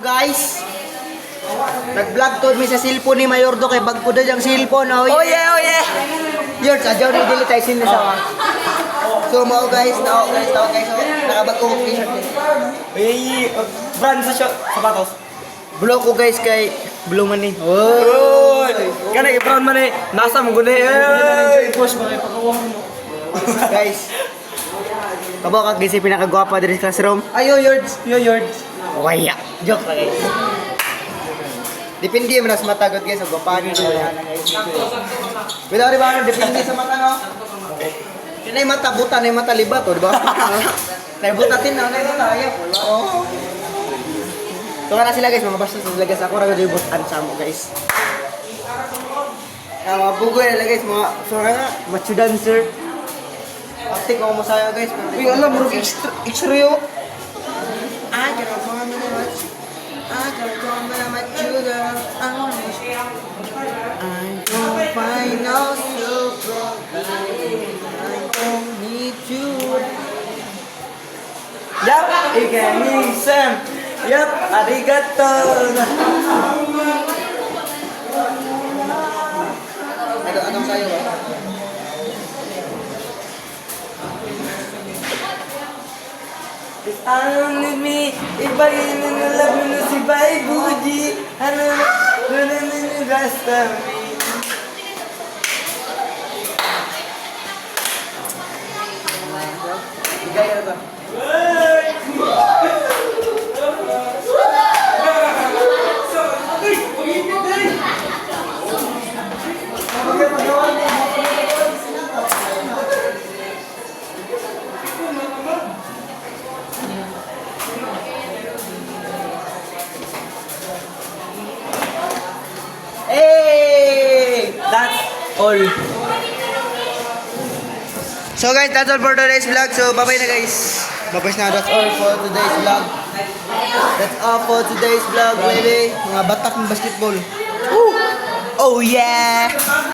guys. Nag-vlog to mi sa cellphone ni Mayordo kay bagko daw yung cellphone. Oh yeah, oh yeah. Yun, sadyaw rin dili tayo sin sa. So mao guys, tao guys. So, nakabag ko t-shirt din. Hey, brand sa sapatos. Blow ko guys kay Blue man ni. Oy! Kana i-brown man eh. Nasa mo gud eh. Post ba kay pagawang mo. Guys. Kabo ka gisi pinakagwapa diri sa classroom. Ayo yards, yo yards. Waya. Joke pa guys. Depende man sa mata gud guys, gwapan ni guys. Wala ri ba depende sa mata no? Kinay mata buta na mata libat to, di ba? Nay butatin na nay mata ayo. Oh. So kana sila guys, mga basta sila guys, ako ra gud butan sa mo guys. Mga bugoy na guys, mga so nga machu dancer. Aktik ako mo saya guys. Uy, alam mo X-ray oh. I gotta go on the match. I gotta go on the match, you girl. I'm gonna find out so I don't need you. Yap, ikanisem. Yap, arigato. Anong sayo ba? I don't need me, if I didn't love me, no si Bai Buji. I don't need the rest of me. Bigay na ba? Hey! That's all. So guys, that's all for today's vlog. So bye-bye na guys. Bye-bye na. That's all for today's vlog. That's all for today's vlog, baby. Mga batak ng basketball. Woo! Oh yeah!